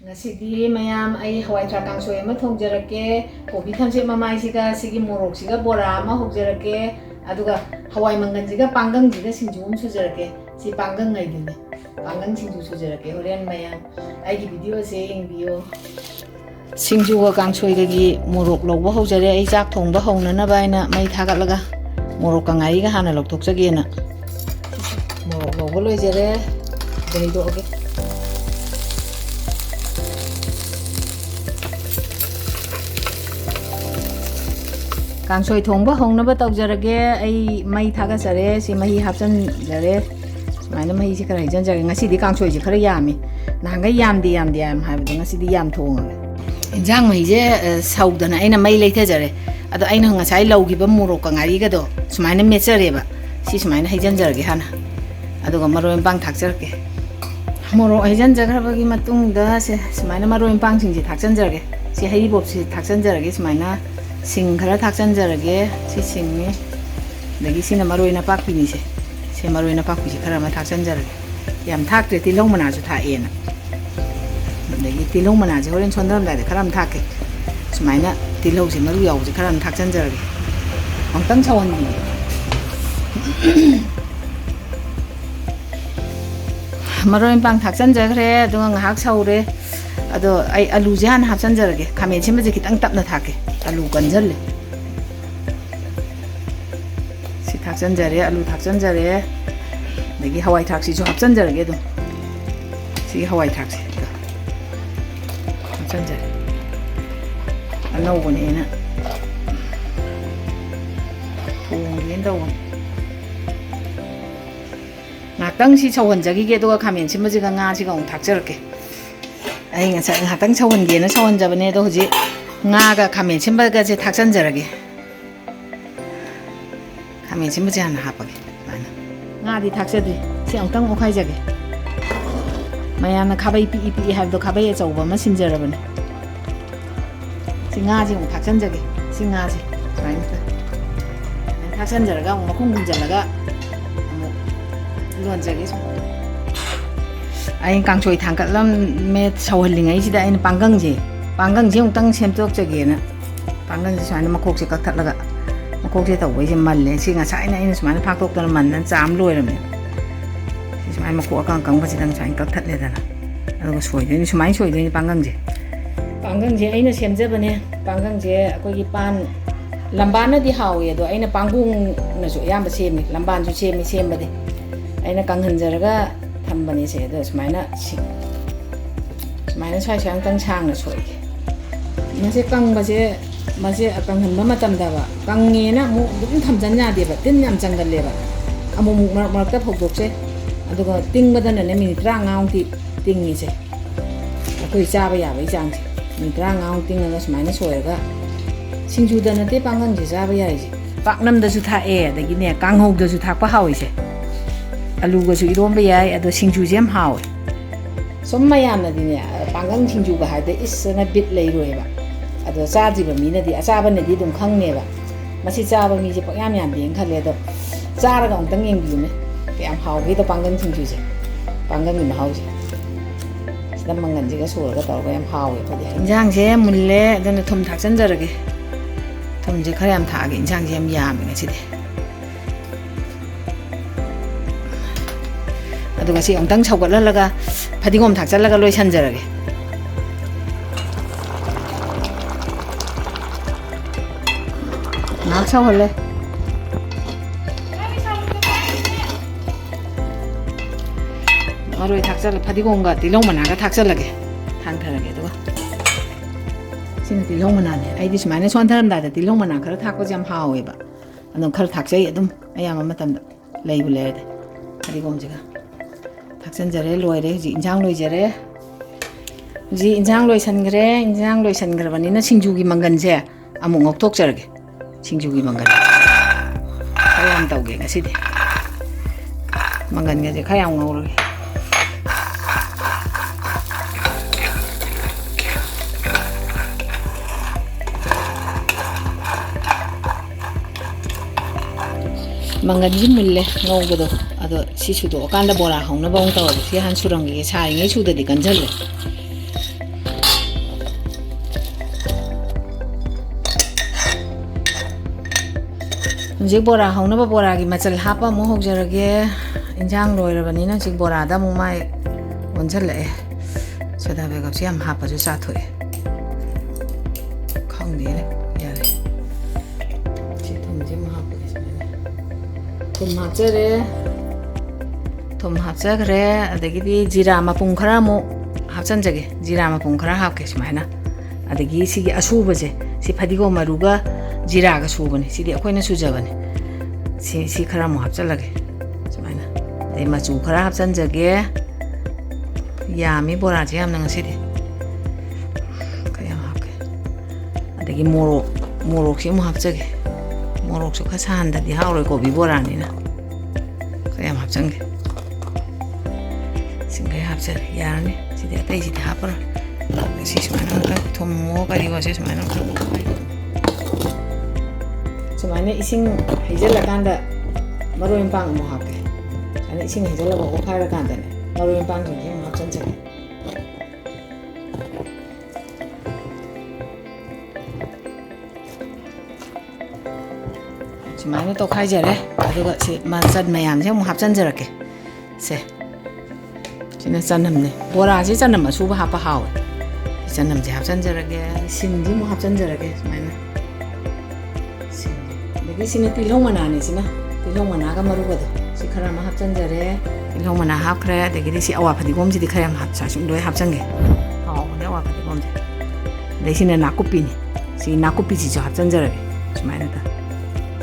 ngasi mayam ai hawai thra kangsoi ama thongjarake kobi thamse mamai siga sigi morok siga bora ama hokjarake aduga hawai mangan siga panggang siga singju sujarake si panggang ngai dine panggang singju sujarake horen mayam ai gi video se ingbiyo singju ga kangsoi gi morok logba hokjare ai jak thongba hongna na baina mai thagatlaga morok ka ngai ga hana lok thokjagena morok logba loijare dei do oge कांसोई थोंबा होंगनबा तौजरगे आई मई थागा सरे सि मही हापसन जरे माने मही से खरा हिजन जरे ngasi di कांसोई जे खरा यामी नांगा याम हाबदो ngasi di याम थोंग इंजांग मही जे सौदना आइना मई लेथे जरे अदो आइना ngасai लौगिबा मोरोक का ngari गदो सुमाइना मेचरेबा सि सुमाइना हिजन जरगे हाना अदुगा मरोय पांग थाकजरगे मोरोक हिजन जगरबागी मतुंग दा से सुमाइना मरोय पांग सिंग जे थाकजन जरगे सि हाई बोप सि थाकजन जरगे सुमाइना sing khara thaksan jarage si sing ni dagi sina maroi na pak pini se maroi na pak pi khara ma thaksan jarage yam thak te tilong mana ju tha ena dagi tilong mana je horen chondram da khara ma thak ke sumaina tilong se maru yaw je khara ma thaksan jarage angtang chawan ni maroi pang thaksan jagre dunga ngahak saure ado ai alu je han hapsan jarage khamen chima je kitang tap na thake alu ganjal si thaksan jare alu thaksan jare dagi hawai thak si jo hapsan jarage do si hawai thak si hapsan jare anau bone na thong len do ngatang si chawan jagi ge do khamen chima je ga nga si ga ong thak jarake ai nga sa ngatang chawan ge na chawan jabane do hoji nga가 가면 침바가지 닭산절하게 가면 침바지 하나 하바게 많아 nga디 닭사들이 시엉땅 오카이자게 마야나 가바이 삐삐 하도 가바이 저거만 신저러버네 싱아지 온 닭산절게 싱아지 많이다 닭산절가 뭐 콩군절가 뭐 이런 저기 아인 강초이 당갈람 매 서월링아이지다 아인 방강지 panggang je ungtang semtok jagena panggang je sana makok se kaktat laga makok se tawai se malle si nga sai na ina sumana phaktok tan man nan cham loi ram si sumai makok akang kang basi dang sai kaktat le dana aduga soi de ni sumai soi de ni panggang je aina semje bane panggang je akoi gi pan lamban na di hawi ado aina pangung na so yam ba semi lamban su semi sembade aina kanghan jaraga thambani se do sumai na si sumai na sai sang tang chang na soi masih kang masih akang hamba matam dawa kang ngena mu dum thamjan ya de ba tin yam jangal le ba amu mu mar ta phok dok se aduga ting badan ne minit ra ngaung ti ting ni se akoi cha ba ya ba jang se minit ra ngaung ting na sumai na soi ga singju da na te pangang je cha ba ya ji pak nam da su tha e da gi ne kang hok da su thak pa hawi se alu ga su irom ba ya ado singju jem hawi som mayam na di ne pangang singju ga ha de is na bit lei roi ba ado chajiba mina di achaba ne di dum khangne ba masi chaba mi je pakyam yam ding khale do chara ga ongtang yeng bi me kyam haw gi to panggang singju je panggang ni haw je sidam mangan ji ga sur ga taw ga yam haw e phodi injang je mulle dana thum thak chan jarage thum je khare yam tha ge injang je yam me chi de ado ga si ongtang chawgal la ga phadigom thak chal la ga loi san jarage 막 사올래? 어로이 닭살을 파디고온가 딜롱만 나가 닭살라게 탄탄하게 도가 진짜 딜롱만 나네 아이디스 많이 손타람다데 딜롱만 나 그렇다 하고 좀 하오해봐 너 그렇 닭살이 좀 아야만 맞담다 레이블레데 파디고온지가 닭산자래 로이래 인장 로이자래 지 인장 로이 산그래 인장 로이 산그러바니나 싱주기 망간제 아무 옥톡자르게 싱주기 망간 카양 tauge ngasi de mangan ge khayang ngau mangan ji mulle ngau go do ado si chu do kan da bora hong na bong taw si han surang ge sa nge chu de kan jal ꯍꯧꯖꯤꯛ ꯕꯣꯔꯥ ꯍꯧꯅꯕ ꯕꯣꯔꯥꯒꯤ ꯃꯆꯜ ꯍꯥꯞꯄ ꯑꯃꯨꯛ ꯍꯧꯖꯔꯒꯦ ꯏꯟꯖꯥꯡ ꯂꯣꯏꯔꯕꯅꯤꯅ ꯍꯧꯖꯤꯛ ꯕꯣꯔꯥꯗ ꯑꯃꯨꯛ ꯃꯥꯏ ꯑꯣꯟꯁꯤꯜꯂꯛꯑꯦ ꯁꯣꯗꯥ ꯕꯦꯒꯞꯁꯦ ꯌꯥꯝ ꯍꯥꯞꯄꯁꯨ ꯆꯥꯊꯣꯛꯑꯦ ꯈꯪꯗꯦꯅꯦ ꯌꯥꯔꯦ ꯁꯤ ꯊꯨꯝꯁꯦ ꯑꯃꯨꯛ ꯍꯥꯞꯄꯒꯦ ꯁꯨꯃꯥꯏꯅ ꯊꯨꯝ ꯍꯥꯞꯆꯔꯦ ꯊꯨꯝ ꯍꯥꯞꯆꯈ꯭ꯔꯦ ꯑꯗꯒꯤꯗꯤ ꯖꯤꯔꯥ ꯃꯄꯨꯡ ꯈꯔ ꯑꯃꯨꯛ ꯍꯥꯞꯆꯟꯖꯒꯦ ꯖꯤꯔꯥ ꯃꯄꯨꯡ ꯈꯔ ꯍꯥꯞꯀꯦ ꯁꯨꯃꯥꯏꯅ ꯑꯗꯒꯤ ꯁꯤꯒꯤ ꯑꯁꯨꯕꯁꯦ ꯁꯤ ꯐꯗꯤꯒꯣꯝ ꯃꯔꯨꯒ ꯖꯤꯔꯥꯒ ꯁꯨꯕꯅꯤ ꯁꯤꯗꯤ ꯑꯩꯈꯣꯏꯅ ꯁꯨꯖꯕꯅꯤ ꯁꯤ ꯈꯔ ꯑꯃꯨꯛ ꯍꯥꯞꯆꯜꯂꯒꯦ ꯁꯨꯃꯥꯏꯅ ꯑꯗꯩ ꯃꯆꯨ ꯈꯔ ꯍꯥꯞꯆꯟꯖꯒꯦ ꯌꯥꯝꯃꯤ ꯕꯣꯔꯥꯁꯦ ꯌꯥꯝꯅ ꯉꯁꯤꯗꯤ ꯀꯌꯥꯝ ꯍꯥꯞꯀꯦ ꯑꯗꯒꯤ ꯃꯣꯔꯣꯛꯁꯤ ꯑꯃꯨꯛ ꯍꯥꯞꯆꯒꯦ ꯃꯣꯔꯣꯛꯁꯨ ꯈꯔ ꯁꯥꯍꯟꯗꯗꯤ ꯍꯥꯎꯔꯣꯏ ꯀꯣꯕꯤ ꯕꯣꯔꯥꯅꯤꯅ ꯀꯌꯥꯝ ꯍꯥꯞꯆꯟꯒꯦ ꯁꯤꯡꯈꯩ ꯍꯥꯞꯆꯔꯦ ꯌꯥꯔꯅꯤ ꯁꯤꯗꯤ ꯑꯇꯩꯁꯤꯗꯤ ꯍꯥꯞꯄꯔꯣꯏ ꯁꯤ ꯁꯨꯃꯥꯏꯅ ꯑꯃꯨꯛꯇꯪ ꯊꯨꯝꯃꯣ ꯀꯔꯤꯒꯣꯁꯦ ꯁꯨꯃꯥꯏꯅ ꯑꯃꯨꯛꯇꯪ ꯁꯨꯃꯥꯏꯅ ꯏꯁꯤꯡ ꯍꯩꯖꯤꯜꯂꯀꯥꯟꯗ ꯃꯔꯣꯏ ꯃꯄꯥꯡ ꯑꯃꯨꯛ ꯍꯥꯞꯀꯦ ꯁꯨꯃꯥꯏꯅ ꯏꯁꯤꯡ ꯍꯩꯖꯤꯜꯂꯒ ꯑꯣꯠꯈꯥꯏꯔꯀꯥꯟꯗꯅꯦ ꯃꯔꯣꯏ ꯃꯄꯥꯡꯁꯤꯡꯁꯦ ꯑꯃꯨꯛ ꯍꯥꯞꯆꯟꯖꯒꯦ ꯁꯨꯃꯥꯏꯅ ꯇꯣꯠꯈꯥꯏꯖꯔꯦ ꯑꯗꯨꯒ ꯁꯤ ꯃꯆꯜ ꯃꯌꯥꯝꯁꯦ ꯑꯃꯨꯛ ꯍꯥꯞꯆꯟꯖꯔꯛꯀꯦ ꯁꯤꯅ ꯆꯅꯝꯅꯦ ꯕꯣꯔꯥꯁꯤ ꯆꯅꯝ ꯑꯁꯨꯕ ꯍꯥꯞꯄ ꯍꯥꯎꯋꯦ ꯆꯅꯝꯁꯦ ꯍꯥꯞꯆꯟꯖꯔꯒꯦ ꯁꯤꯡꯁꯤ ꯑꯃꯨꯛ ꯍꯥꯞꯆꯟꯖꯔꯒꯦ ꯁꯨꯃꯥꯏꯅ ꯑꯗꯒꯤ ꯁꯤꯅ ꯇꯤꯜꯍꯧ ꯃꯅꯥꯅꯦ ꯁꯤꯅ ꯇꯤꯜꯍꯧ ꯃꯅꯥꯒ ꯃꯔꯨꯒꯗꯣ ꯁꯤ ꯈꯔ ꯑꯃ ꯍꯥꯞꯆꯟꯖꯔꯦ ꯇꯤꯜꯍꯧ ꯃꯅꯥ ꯍꯥꯞꯈ꯭ꯔꯦ ꯑꯗꯒꯤꯗꯤ ꯁꯤ ꯑꯋꯥ ꯐꯗꯤꯒꯣꯝꯁꯤꯗꯤ ꯈꯔ ꯌꯥꯝ ꯂꯣꯏ ꯍꯥꯞꯆꯟꯒꯦ ꯍꯥꯎꯕꯅꯦ ꯑꯋꯥ ꯐꯗꯤꯒꯣꯝꯁꯦ ꯑꯗꯩ ꯁꯤꯅ ꯅꯥꯀꯨꯞꯄꯤꯅꯤ ꯁꯤ ꯅꯥꯀꯨꯞꯄꯤꯁꯤꯁꯨ ꯍꯥꯞꯆꯟꯖꯔꯒꯦ ꯁꯨꯃꯥꯏꯅ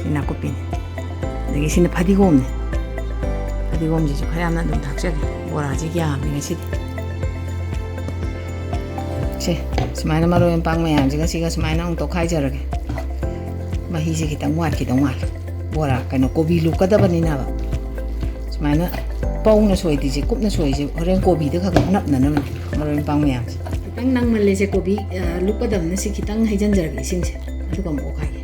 ꯁꯤ ꯅꯥꯀꯨꯞꯄꯤꯅꯤ ꯑꯗꯒꯤ ꯁꯤꯅ ꯐꯗꯤꯒꯣꯝꯅꯤ ꯐꯗꯤꯒꯣꯝꯁꯤꯁꯨ ꯈꯔ ꯌꯥꯝꯅ ꯑꯗꯨꯝ ꯊꯥꯛꯆꯒꯦ ꯕꯣꯔꯥꯁꯤ ꯌꯥꯝꯃꯤ ꯉꯁꯤꯗꯤ ꯁꯨꯃꯥꯏꯅ ꯃꯔꯣꯏ ꯃꯄꯥꯡ ꯃꯌꯥꯝꯁꯤꯒ ꯁꯤꯒ ꯁꯨꯃꯥꯏꯅ ꯑꯃꯨꯛ ꯇꯣꯠꯈꯥꯏꯖꯔꯒꯦ ꯃꯍꯤꯁꯦ ꯈꯤꯇꯪ ꯋꯥꯠꯈꯤꯗꯧ ꯃꯥꯜꯂꯦ ꯕꯣꯔꯥ ꯀꯣꯕꯤ ꯂꯨꯞꯀꯗꯕꯅꯤꯅꯕ ꯁꯨꯃꯥꯏꯅ ꯄꯧꯅ ꯁꯣꯏꯗ꯭ꯔꯤꯁꯦ ꯀꯨꯞꯅ ꯁꯣꯏꯁꯦ ꯍꯣꯔꯦꯟ ꯀꯣꯕꯤꯗ ꯈꯛ ꯅꯞꯅꯅꯕꯅꯦ ꯃꯔꯣꯏ ꯃꯄꯥꯡ ꯃꯌꯥꯝꯁꯦ ꯈꯤꯇꯪ ꯅꯪꯃꯜꯂꯦꯁꯦ ꯀꯣꯕꯤ ꯂꯨꯞꯀꯗꯕꯅꯤ ꯁꯤ ꯈꯤꯇꯪ ꯍꯩꯖꯤꯟꯖꯔꯒꯦ ꯏꯁꯤꯡꯁꯦ ꯑꯗꯨꯒ ꯑꯃꯨꯛ ꯑꯣꯠꯈꯥꯏꯒꯦ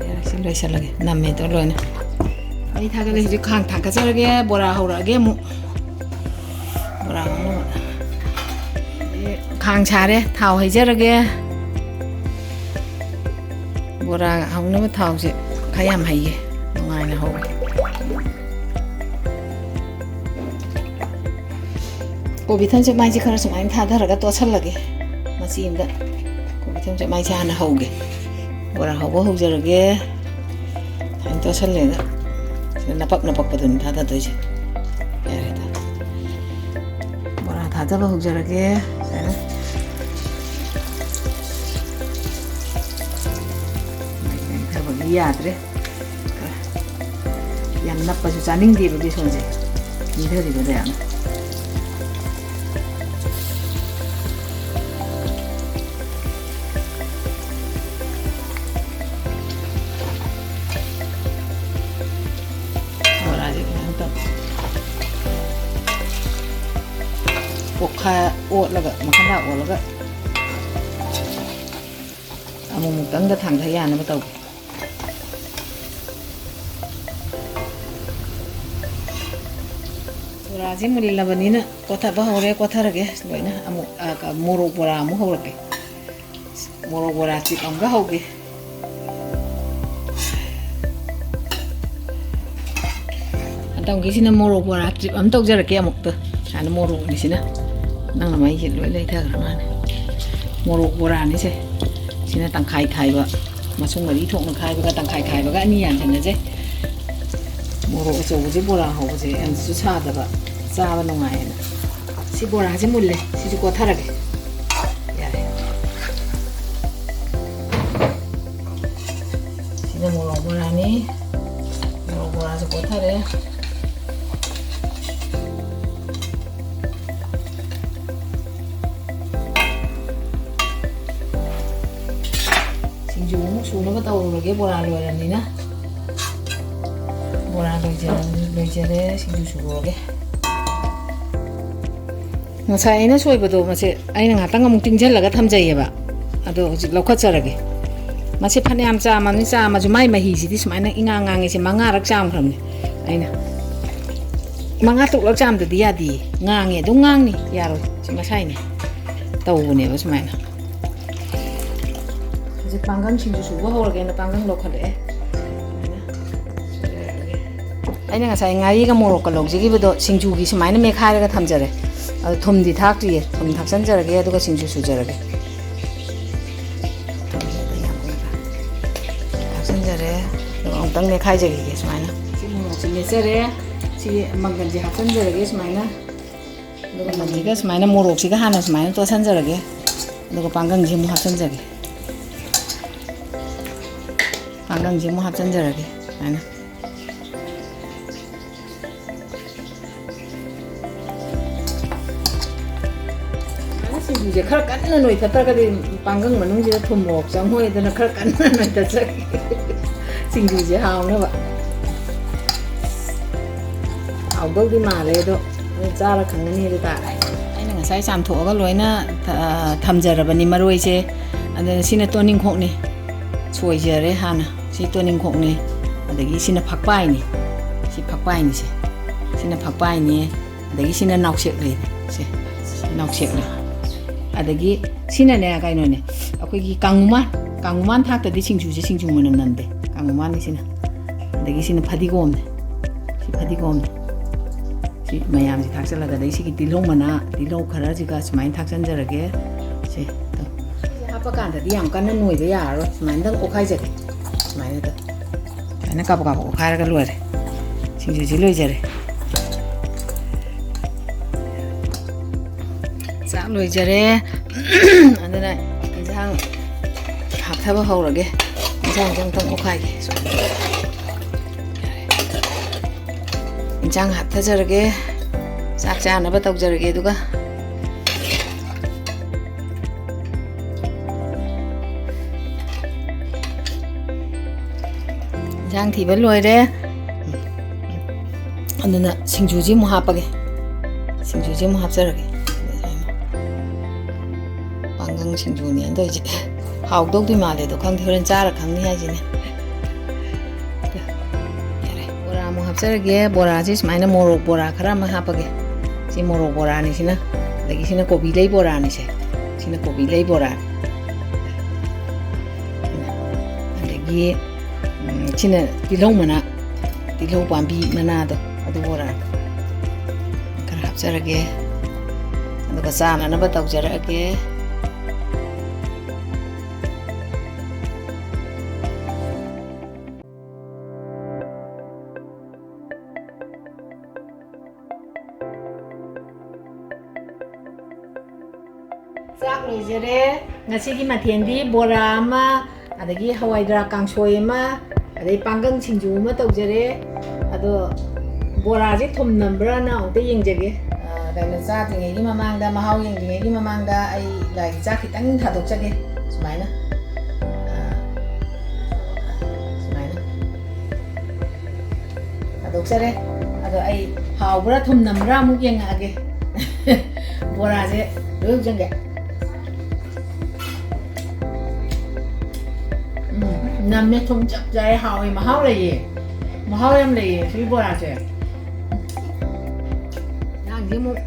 ꯌꯥꯔꯦ ꯁꯤ ꯂꯣꯏꯁꯤꯜꯂꯒꯦ ꯅꯝꯃꯦꯗꯣ ꯂꯣꯏꯅ ꯑꯩ ꯊꯥꯒꯠꯂꯦ ꯍꯧꯖꯤꯛ ꯈꯥꯡ ꯊꯥꯡꯒꯠꯆꯔꯒꯦ ꯕꯣꯔꯥ ꯍꯧꯔꯛꯑꯒꯦ ꯑꯃꯨꯛ ꯕꯣꯔꯥ ꯍꯧꯅꯕ ꯈꯥꯡ ꯁꯥꯔꯦ ꯊꯥꯎ ꯍꯩꯖꯔꯒꯦ ꯕꯣꯔꯥ ꯍꯧꯅꯕ ꯊꯥꯎꯁꯦ ꯈꯔ ꯌꯥꯝ ꯍꯩꯒꯦ ꯅꯨꯡꯉꯥꯏꯅ ꯍꯧꯒꯦ ꯀꯣꯕꯤ ꯊꯝꯆꯦꯠ ꯃꯥꯏꯁꯦ ꯈꯔ ꯁꯨꯃꯥꯏꯅ ꯊꯥꯊꯔꯒ ꯇꯣꯠꯁꯜꯂꯒꯦ ꯃꯆꯤ ꯑꯃꯗ ꯀꯣꯕꯤ ꯊꯝꯆꯦꯠ ꯃꯥꯏꯁꯦ ꯍꯥꯟꯅ ꯍꯧꯒꯦ ꯕꯣꯔꯥ ꯍꯧꯕ ꯍꯧꯖꯔꯒꯦ ꯑꯗꯨꯃꯥꯏꯅ ꯇꯣꯠꯁꯜꯂꯦꯒ ꯁꯤꯗ ꯅꯄꯛꯄꯗꯨꯅꯤ ꯊꯥꯗꯗꯣꯏꯁꯦ ꯌꯥꯔꯦꯗ ꯕꯣꯔꯥ ꯊꯥꯗꯕ ꯍꯧꯖꯔꯒꯦ ꯁꯨꯃꯥꯏꯅ ꯊꯕꯛꯗꯤ ꯌꯥꯗ꯭ꯔꯦ ꯌꯥꯝ ꯅꯞꯄꯁꯨ ꯆꯥꯅꯤꯡꯗꯦꯕ ꯕꯦꯁꯣꯟꯁꯦ ꯀꯤꯊꯔꯤꯕꯗ ꯌꯥꯝ ꯑꯣꯠꯂꯒ ꯃꯈꯟꯗ ꯑꯣꯠꯂꯒ ꯑꯃꯨꯛꯇꯪꯗ ꯊꯥꯡꯊ ꯌꯥꯅꯕ ꯇꯧꯒꯦ ꯕꯣꯔꯥꯁꯤ ꯃꯨꯜꯂꯕꯅꯤꯅ ꯀꯣꯊꯕ ꯍꯧꯔꯦ ꯀꯣꯊꯔꯒꯦ ꯂꯣꯏꯅ ꯑꯃꯨꯛ ꯃꯣꯔꯣꯛ ꯕꯣꯔꯥ ꯑꯃꯨꯛ ꯍꯧꯔꯛꯀꯦ ꯃꯣꯔꯣꯛ ꯕꯣꯔꯥ ꯆꯤꯞ ꯑꯃꯒ ꯍꯧꯒꯦ ꯃꯇꯝꯒꯤꯁꯤꯅ ꯃꯣꯔꯣꯛ ꯕꯣꯔꯥ ꯆꯤꯞ ꯑꯃ ꯇꯧꯖꯔꯛꯀꯦ ꯑꯃꯨꯛꯇ ꯁꯨꯃꯥꯏꯅ ꯃꯣꯔꯣꯛꯅꯤꯁꯤꯅ ꯅꯪꯅ ꯃꯩꯁꯦ ꯂꯣꯏ ꯂꯩꯊꯈ꯭ꯔ ꯃꯥꯜꯂꯦ ꯃꯣꯔꯣꯛ ꯕꯣꯔꯥꯅꯤꯁꯦ ꯁꯤꯅ ꯇꯪꯈꯥꯏ ꯈꯥꯏꯕ ꯃꯁꯨꯡ ꯃꯔꯤ ꯊꯣꯛꯅ ꯈꯥꯏꯕꯒ ꯇꯪꯈꯥꯏ ꯈꯥꯏꯕꯒ ꯑꯅꯤ ꯌꯥꯟꯁꯤꯟꯅꯖꯩ ꯃꯣꯔꯣꯛ ꯑꯆꯧꯕꯁꯦ ꯕꯣꯔꯥ ꯍꯧꯕꯁꯦ ꯌꯥꯝꯁꯨ ꯁꯥꯗꯕ ꯆꯥꯕ ꯅꯨꯡꯉꯥꯏꯌꯦꯅ ꯁꯤ ꯕꯣꯔꯥꯁꯦ ꯃꯨꯜꯂꯦ ꯁꯤꯁꯨ ꯀꯣꯊꯔꯒꯦ ꯌꯥꯔꯦ ꯁꯤꯅ ꯃꯣꯔꯣꯛ ꯕꯣꯔꯥꯅꯤ ꯃꯣꯔꯣꯛ ꯕꯣꯔꯥꯁꯨ ꯀꯣꯊꯔꯦ ꯁꯤꯡꯖꯨ ꯑꯃꯨꯛ ꯁꯨꯅꯕ ꯇꯧꯔꯨꯔꯒꯦ ꯕꯣꯔꯥ ꯂꯣꯏꯔꯕꯅꯤꯅ ꯕꯣꯔꯥ ꯂꯣꯏꯖꯔꯦ ꯁꯤꯡꯖꯨ ꯁꯨꯔꯨꯔꯒꯦ ꯉꯁꯥꯏ ꯑꯩꯅ ꯁꯣꯏꯕꯗꯣ ꯃꯁꯦ ꯑꯩꯅ ꯉꯥꯛꯇꯪ ꯑꯃꯨꯛ ꯇꯤꯡꯁꯤꯜꯂꯒ ꯊꯝꯖꯩꯌꯦꯕ ꯑꯗꯣ ꯍꯧꯖꯤꯛ ꯂꯧꯈꯠꯆꯔꯒꯦ ꯃꯁꯤ ꯐꯅꯌꯥꯝ ꯆꯥꯝꯃꯕꯅꯤ ꯆꯥꯝꯃꯁꯨ ꯃꯥꯏ ꯃꯍꯤꯁꯤꯗꯤ ꯁꯨꯃꯥꯏꯅ ꯏꯉꯥꯡ ꯉꯥꯡꯉꯤꯁꯦ 5ꯔꯛ ꯆꯥꯝꯈ꯭ꯔꯕꯅꯤ ꯑꯩꯅ 5-6ꯔꯛ ꯆꯥꯝꯗꯗꯤ ꯌꯥꯗꯦ ꯉꯥꯡꯉꯦ ꯑꯗꯨꯝ ꯉꯥꯡꯅꯤ ꯌꯥꯔꯣꯏ ꯁꯤ ꯃꯁꯥꯏꯅꯦ ꯇꯧꯕꯅꯦꯕ ꯁꯨꯃꯥꯏꯅ ꯍꯧꯖꯤꯛ ꯄꯥꯡꯒꯪ ꯁꯤꯡꯖꯨ ꯁꯨꯕ ꯍꯧꯔꯒꯦꯅ ꯄꯥꯡꯒꯪ ꯂꯧꯈꯠꯂꯛꯑꯦ ꯑꯩꯅ ꯉꯁꯥꯏ ꯉꯥꯔꯤꯒ ꯃꯣꯔꯣꯛꯀ ꯂꯧꯖꯈꯤꯕꯗꯣ ꯁꯤꯡꯖꯨꯒꯤ ꯁꯨꯃꯥꯏꯅ ꯃꯦꯠꯈꯥꯏꯔꯒ ꯊꯝꯖꯔꯦ ꯑꯗꯣ ꯊꯨꯝꯗꯤ ꯊꯥꯛꯇ꯭ꯔꯤꯌꯦ ꯊꯨꯝ ꯊꯥꯛꯆꯟꯖꯔꯒꯦ ꯑꯗꯨꯒ ꯁꯤꯡꯖꯨ ꯁꯨꯖꯔꯒꯦ ꯊꯥꯛꯆꯟꯖꯔꯦ ꯑꯗꯨꯒ ꯑꯃꯨꯛꯇꯪ ꯃꯦꯠꯈꯥꯏꯖꯈꯤꯒꯦ ꯁꯨꯃꯥꯏꯅ ꯁꯤ ꯃꯣꯔꯣꯛꯁꯤ ꯃꯦꯠꯆꯔꯦ ꯁꯤ ꯃꯪꯒꯟꯁꯦ ꯍꯥꯞꯆꯟꯖꯔꯒꯦ ꯁꯨꯃꯥꯏꯅ ꯑꯗꯨꯒ ꯃꯪꯒꯟꯁꯤꯒ ꯁꯨꯃꯥꯏꯅ ꯃꯣꯔꯣꯛꯁꯤꯒ ꯍꯥꯟꯅ ꯁꯨꯃꯥꯏꯅ ꯇꯣꯠꯁꯟꯖꯔꯒꯦ ꯑꯗꯨꯒ ꯄꯥꯡꯒꯪꯁꯤ ꯑꯃꯨꯛ ꯍꯥꯞꯆꯟꯖꯒꯦ ꯄꯥꯡꯒꯪꯁꯤ ꯑꯃꯨꯛ ꯍꯥꯞꯆꯟꯖꯔꯒꯦ ꯁꯨꯃꯥꯏꯅ ꯁꯤꯡꯖꯨꯁꯦ ꯈꯔ ꯀꯟꯅ ꯅꯣꯏꯊꯠꯇ꯭ꯔꯒꯗꯤ ꯄꯥꯡꯒꯪ ꯃꯅꯨꯡꯁꯤꯗ ꯊꯨꯝ ꯃꯣꯔꯣꯛ ꯆꯪꯉꯣꯏꯗꯅ ꯈꯔ ꯀꯟꯅ ꯅꯣꯏꯊꯠꯆꯒꯦ ꯁꯤꯡꯖꯨꯁꯦ ꯍꯥꯎꯅꯕ ꯍꯥꯎꯗꯧꯗꯤ ꯃꯥꯜꯂꯦ ꯑꯗꯣ ꯆꯥꯔ ꯈꯪꯒꯅꯤ ꯑꯗꯨ ꯇꯥꯔꯦ ꯑꯩꯅ ꯉꯁꯥꯏ ꯆꯥꯝꯊꯣꯛꯑꯒ ꯂꯣꯏꯅ ꯊꯝꯖꯔꯕꯅꯤ ꯃꯔꯣꯏꯁꯦ ꯑꯗꯨꯅ ꯁꯤꯅ ꯇꯣꯅꯤꯡꯈꯣꯛꯅꯤ ꯁꯣꯏꯖꯔꯦ ꯍꯥꯟꯅ ꯁꯤ ꯇꯣꯅꯤꯡꯈꯣꯛꯅꯤ ꯑꯗꯒꯤ ꯁꯤꯅ ꯐꯛꯄꯥꯏꯅꯤ ꯁꯤ ꯐꯛꯄꯥꯏꯅꯤꯁꯦ ꯁꯤꯅ ꯐꯛꯄꯥꯏꯅꯤ ꯑꯗꯒꯤ ꯁꯤꯅ ꯅꯥꯎꯁꯦꯛꯂꯩ ꯁꯦ ꯅꯥꯎꯁꯦꯛꯂꯩ ꯑꯗꯒꯤ ꯁꯤꯅꯅꯦ ꯀꯩꯅꯣꯅꯦ ꯑꯩꯈꯣꯏꯒꯤ ꯀꯥꯡꯉꯨꯃꯥꯟ ꯊꯥꯛꯇꯗꯤ ꯁꯤꯡꯖꯨꯁꯦ ꯁꯤꯡꯖꯨ ꯃꯅꯝ ꯅꯝꯗꯦ ꯀꯥꯡꯉꯨꯃꯥꯟꯅꯤ ꯁꯤꯅ ꯑꯗꯒꯤ ꯁꯤꯅ ꯐꯗꯤꯒꯣꯝꯅꯤ ꯁꯤ ꯐꯗꯤꯒꯣꯝꯅꯤ ꯁꯤ ꯃꯌꯥꯝꯁꯤ ꯊꯥꯛꯆꯜꯂꯒ ꯑꯗꯒꯤ ꯁꯤꯒꯤ ꯇꯤꯜꯍꯧ ꯃꯅꯥ ꯇꯤꯜꯍꯧ ꯈꯔꯁꯤꯒ ꯁꯨꯃꯥꯏꯅ ꯊꯥꯛꯆꯟꯖꯔꯒꯦ ꯁꯤ ꯍꯥꯞꯄ ꯀꯥꯟꯗꯗꯤ ꯌꯥꯝ ꯀꯟꯅ ꯅꯣꯏꯕ ꯌꯥꯔꯔꯣꯏ ꯁꯨꯃꯥꯏꯅꯗꯪ ꯑꯣꯠꯈꯥꯏꯖꯒꯦ ꯁꯨꯃꯥꯏꯅ ꯀꯥꯕꯛ ꯀꯥꯕꯛ ꯑꯣꯠꯈꯥꯏꯔꯒ ꯂꯣꯏꯔꯦ ꯁꯤꯡꯖꯨꯁꯤ ꯂꯣꯏꯖꯔꯦ ꯆꯥꯛ ꯂꯣꯏꯖꯔꯦ ꯑꯗꯨꯅ ꯏꯟꯁꯥꯡ ꯍꯥꯞꯊꯕ ꯍꯧꯔꯒꯦ ꯏꯟꯁꯥꯡꯁꯦ ꯑꯃꯨꯛꯇꯪ ꯑꯣꯠꯈꯥꯏꯒꯦ ꯏꯟꯁꯥꯡ ꯍꯥꯞꯊꯖꯔꯒꯦ ꯆꯥꯛ ꯆꯥꯅꯕ ꯇꯧꯖꯔꯒꯦ ꯑꯗꯨꯒ ꯏꯟꯁꯥꯡ ꯊꯤꯕ ꯂꯣꯏꯔꯦ ꯑꯗꯨꯅ ꯁꯤꯡꯖꯨꯁꯤ ꯑꯃꯨꯛ ꯍꯥꯞꯄꯒꯦ ꯁꯤꯡꯖꯨꯁꯤ ꯑꯃꯨꯛ ꯍꯥꯞꯆꯔꯒꯦ ꯄꯥꯡꯒꯪ ꯁꯤꯡꯖꯨꯅꯦ ꯑꯗꯣꯏꯁꯦ ꯍꯥꯎꯗꯧꯗꯤ ꯃꯥꯜꯂꯦ ꯑꯗꯣ ꯈꯪꯗꯦ ꯍꯣꯔꯦꯟ ꯆꯥꯔ ꯈꯪꯅꯤ ꯍꯥꯏꯁꯤꯅꯦ ꯌꯥꯔꯦ ꯕꯣꯔꯥ ꯑꯃꯨꯛ ꯍꯥꯞꯆꯔꯒꯦ ꯕꯣꯔꯥꯁꯤ ꯁꯨꯃꯥꯏꯅ ꯃꯣꯔꯣꯛ ꯕꯣꯔꯥ ꯈꯔ ꯑꯃ ꯍꯥꯞꯄꯒꯦ ꯁꯤ ꯃꯣꯔꯣꯛ ꯕꯣꯔꯥꯅꯤ ꯁꯤꯅ ꯑꯗꯒꯤ ꯁꯤꯅ ꯀꯣꯕꯤ ꯂꯩ ꯕꯣꯔꯥꯅꯤꯁꯦ ꯁꯤꯅ ꯀꯣꯕꯤ ꯂꯩ ꯕꯣꯔꯥꯅꯤ ꯑꯗꯒꯤ ꯁꯤꯅ ꯇꯤꯜꯍꯧ ꯃꯅꯥ ꯇꯤꯜꯍꯧ ꯄꯥꯝꯕꯤ ꯃꯅꯥꯗꯣ ꯑꯗꯨ ꯕꯣꯔꯥꯅꯤ ꯈꯔ ꯍꯥꯞꯆꯔꯒꯦ ꯑꯗꯨꯒ ꯆꯥꯅꯅꯕ ꯇꯧꯖꯔꯛꯑꯒꯦ ꯆꯥꯛ ꯂꯣꯏꯖꯔꯦ ꯉꯁꯤꯒꯤ ꯃꯊꯦꯜꯗꯤ ꯕꯣꯔꯥ ꯑꯃ ꯑꯗꯒꯤ ꯍꯋꯥꯏꯗ꯭ꯔꯥꯛ ꯀꯥꯡꯁꯣꯏ ꯑꯃ ꯑꯗꯩ ꯄꯥꯡꯒꯪ ꯁꯤꯡꯖꯨ ꯑꯃ ꯇꯧꯖꯔꯦ ꯑꯗꯣ ꯕꯣꯔꯥꯁꯦ ꯊꯨꯝ ꯅꯝꯕ꯭ꯔꯥꯅ ꯑꯃꯨꯛꯇ ꯌꯦꯡꯖꯒꯦ ꯀꯩꯅꯣ ꯆꯥꯗ꯭ꯔꯤꯉꯩꯒꯤ ꯃꯃꯥꯡꯗ ꯃꯍꯥꯎ ꯌꯦꯡꯗ꯭ꯔꯤꯉꯩꯒꯤ ꯃꯃꯥꯡꯗ ꯑꯩ ꯂꯥꯏꯒꯤ ꯆꯥꯛ ꯈꯤꯇꯪ ꯊꯥꯗꯣꯛꯆꯒꯦ ꯁꯨꯃꯥꯏꯅ ꯊꯥꯗꯣꯛꯆꯔꯦ ꯑꯗꯣ ꯑꯩ ꯍꯥꯎꯕ꯭ꯔꯥ ꯊꯨꯝ ꯅꯝꯕ꯭ꯔꯥ ꯑꯃꯨꯛ ꯌꯦꯡꯉꯛꯑꯒꯦ ꯕꯣꯔꯥꯁꯦ ꯂꯣꯏ ꯍꯧꯖꯟꯒꯦ ꯅꯝꯃꯦ ꯊꯨꯝ ꯆꯞ ꯆꯥꯏ ꯍꯥꯎꯋꯦ ꯃꯍꯥꯎ ꯂꯩꯌꯦ ꯃꯍꯥꯎ ꯌꯥꯝ ꯂꯩꯌꯦ ꯁꯤ ꯕꯣꯔꯥꯁꯦ ꯌꯦꯟꯁꯥꯡꯁꯦ ꯑꯃꯨꯛ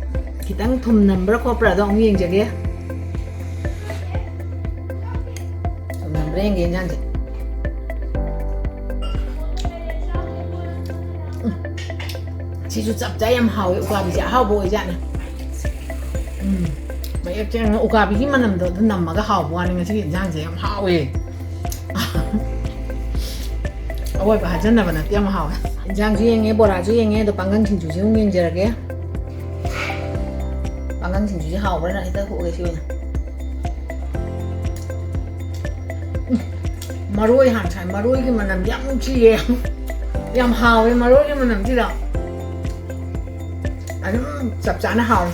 ꯈꯤꯇꯪ ꯊꯨꯝ ꯅꯝꯕ꯭ꯔꯥ ꯈꯣꯠꯄ꯭ꯔꯥꯗꯣ ꯑꯃꯨꯛ ꯌꯦꯡꯖꯒꯦ ꯊꯨꯝ ꯅꯝꯕ꯭ꯔꯥ ꯌꯦꯡꯒꯦ ꯌꯦꯟꯁꯥꯡꯁꯦ ꯁꯤꯁꯨ ꯆꯞ ꯆꯥꯏ ꯌꯥꯝ ꯍꯥꯎꯋꯦ ꯎꯀꯥꯕꯤꯁꯦ ꯑꯍꯥꯎꯕ ꯑꯣꯏꯖꯥꯠꯅꯤ ꯃꯌꯦꯛ ꯁꯦꯡꯅ ꯎꯀꯥꯕꯤꯒꯤ ꯃꯅꯝꯗꯣ ꯑꯗꯨ ꯅꯝꯃꯒ ꯍꯥꯎꯕ ꯋꯥꯅꯤ ꯉꯁꯤꯒꯤ ꯌꯦꯟꯁꯥꯡꯁꯦ ꯌꯥꯝ ꯍꯥꯎꯋꯦ ꯑꯋꯣꯏꯕ ꯍꯥꯏꯖꯟꯅꯕ ꯅꯠꯇꯦ ꯌꯥꯝ ꯍꯥꯎꯋꯦ ꯏꯟꯁꯥꯡꯁꯨ ꯌꯦꯡꯉꯦ ꯕꯣꯔꯥꯁꯨ ꯌꯦꯡꯉꯦ ꯑꯗꯣ ꯄꯥꯡꯒꯪ ꯁꯤꯡꯖꯨꯁꯨ ꯑꯃꯨꯛ ꯌꯦꯡꯖꯔꯒꯦ ꯄꯥꯡꯒꯪ ꯁꯤꯡꯖꯨꯁꯦ ꯍꯥꯎꯕ꯭ꯔꯥꯅ ꯍꯦꯛꯇ ꯍꯣꯛꯑꯒꯦ ꯁꯤ ꯑꯣꯏꯅ ꯃꯔꯣꯏ ꯍꯥꯟꯅ ꯁꯥꯏ ꯃꯔꯣꯏꯒꯤ ꯃꯅꯝꯗꯤ ꯌꯥꯝ ꯅꯨꯡꯁꯤꯌꯦ ꯌꯥꯝ ꯍꯥꯎꯋꯦ ꯃꯔꯣꯏꯒꯤ ꯃꯅꯝꯁꯤꯗ ꯑꯗꯨꯝ ꯆꯞ ꯆꯥꯅ ꯍꯥꯎꯋꯦ